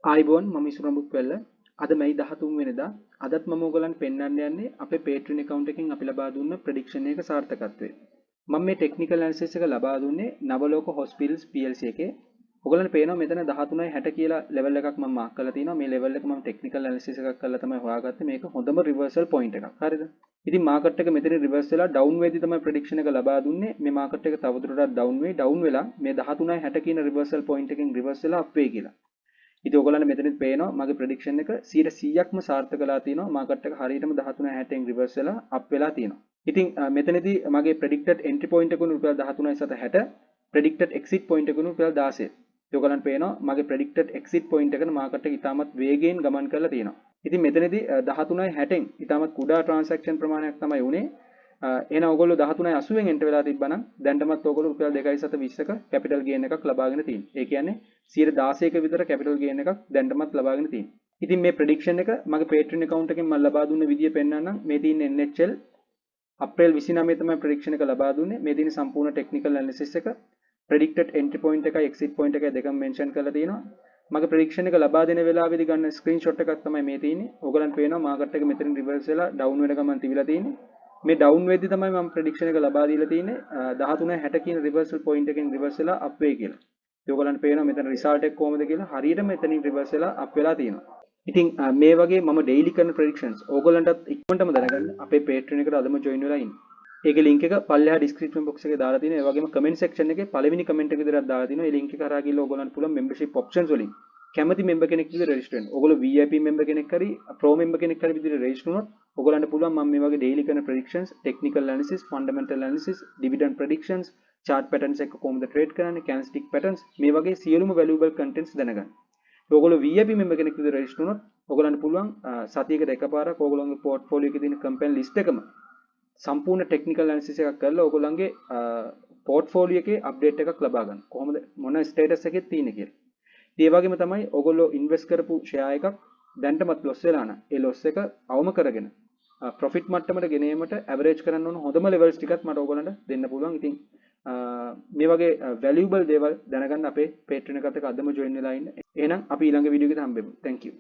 ආයිබෝන් මම ඉසුරම්බුක් වෙල්ල අද මැයි 13 වෙනිදා අදත් මම ඔයගලන්ට පෙන්වන්න යන්නේ අපේ Patreon account එකෙන් අපි ලබා දුන්න prediction එක සාර්ථකත්වය. මම මේ technical analysis එක ලබා දුන්නේ නවලෝක hospitals plc එකේ. ඔයගලන්ට පේනවා මෙතන 13.60 කියලා level එකක් මම මාක් කරලා තිනවා. මේ level එක මම technical analysis එකක් කරලා තමයි හොයාගත්තේ. මේක හොඳම reversal point එකක්. හරිද? ඉතින් market එක මෙතන reverse වෙලා down වෙද්දි තමයි prediction එක ලබා දුන්නේ. මේ market එක තවදුරටත් down වෙලා මේ 13.60 කියන reversal point එකෙන් reverse වෙලා up වෙයි කියලා. ඉතින් ඔයගොල්ලන්ට මෙතනත් පේනවා මගේ ප්‍රෙඩික්ෂන් එක 100%ක්ම සාර්ථක වෙලා තියෙනවා. මාකට් එක හරියටම 13.60න් රිවර්ස් වෙලා අප් වෙලා තියෙනවා. ඉතින් මෙතනදී මගේ predicted entry point එක රුපියල් 13.60 predicted exit point එක රුපියල් 16. ඔයගොල්ලන්ට පේනවා මගේ predicted exit point එකට මාකට් එක ඉතාමත් වේගයෙන් ගමන් කරලා තියෙනවා. ඉතින් මෙතනදී 13.60න් ඉතාමත් කුඩා transaction ප්‍රමාණයක් තමයි උනේ. එහෙනම් ඔයගොල්ලෝ 13.80න් එන්ටර් වෙලා තිබ්බනම් දැන්ටමත් ඔයගොල්ලෝ රුපියල් 2.720ක capital gain එකක් ලබාගෙන තියෙනවා. ඒ කියන්නේ 16ක විතර capital gain එකක් දැන්ටමත් ලබාගෙන තියෙනවා. ඉතින් මේ prediction එක මගේ Patreon account එකෙන් මම ලබා දුන්න විදිය පෙන්නන්නම්. මේ තියෙන NHL අප්‍රේල් 29 තමයි prediction එක ලබා දුන්නේ. මේ තියෙන සම්පූර්ණ technical analysis එක predicted entry point එකයි exit point එකයි දෙකම mention කරලා තියෙනවා. මගේ prediction එක ලබා දෙන වෙලාවෙදී ගන්න screenshot එකක් තමයි මේ තියෙන්නේ. ඕගලන්ට පේනවා market එක මෙතනින් reverse වෙලා down වෙන ගමන් තිබිලා තියෙන්නේ. මේ down වෙද්දි තමයි මම prediction එක ලබා දීලා තියෙන්නේ 13.60 කියන reversal point එකෙන් reverse වෙලා up වෙයි කියලා. ඒ ඔයගලන්ට පේනවා මෙතන result එක කොහොමද කියලා හරියට මෙතනින් reverse වෙලා up වෙලා තියෙනවා. ඉතින් මේ වගේ මම daily කරන predictions ඕගලන්ටත් ඉක්මනටම දැනගන්න අපේ Patreon එකට අදම join වෙලා ඉන්න. ඒකේ link එක පල්ලෙහා description box එකේ දාලා තියෙනවා. ඒ වගේම comment section එකේ පළවෙනි comment එක විතරක් දාලා තියෙනවා. ඒ link එක හරහා ගිහලා ඕගලන්ට පුළුවන් membership options වලින් කැමති member කෙනෙක් විදිහට register වෙන්න. ඕගොල්ලෝ VIP member කෙනෙක් හරි pro member කෙනෙක් හරි විදිහට register වුණොත් ඔයගලන්ට පුළුවන් මම මේ වගේ daily කරන predictions, technical analysis, fundamental analysis, dividend predictions, chart patterns එක කොහොමද trade කරන්නේ, candlestick patterns මේ වගේ සියලුම valuable contents දැනගන්න. ඔයගොල්ලෝ VIP member කෙනෙක් විදිහට register වුණොත් ඔයගලන්ට පුළුවන් සතියකට එකපාරක් ඔයගොල්ලෝගේ portfolio එකේ තියෙන company list එකම සම්පූර්ණ technical analysis එකක් කරලා ඔයගොල්ලන්ගේ portfolio එකේ update එකක් ලබා ගන්න. කොහොමද මොන status එකේ තියෙන්නේ කියලා. ඒ වගේම තමයි ඔයගොල්ලෝ ඉන්වෙස්ට් කරපු ෂෙයා එකක් දැන්ටමත් ලොස් වෙලා නම් ඒ ලොස් එක අවම කරගෙන ප්‍රොෆිට් මට්ටමට ගෙනීමට ඇවරේජ් කරන්න ඕන හොඳම ලෙවල්ස් ටිකක් මට ඔයගොල්ලන්ට දෙන්න පුළුවන්. ඉතින් මේ වගේ වැලියබල් දේවල් දැනගන්න අපේ Patreon එකත් එක්ක අදම join වෙලා ඉන්න. එහෙනම් අපි ඊළඟ වීඩියෝ එකේ හම්බෙමු. Thank you.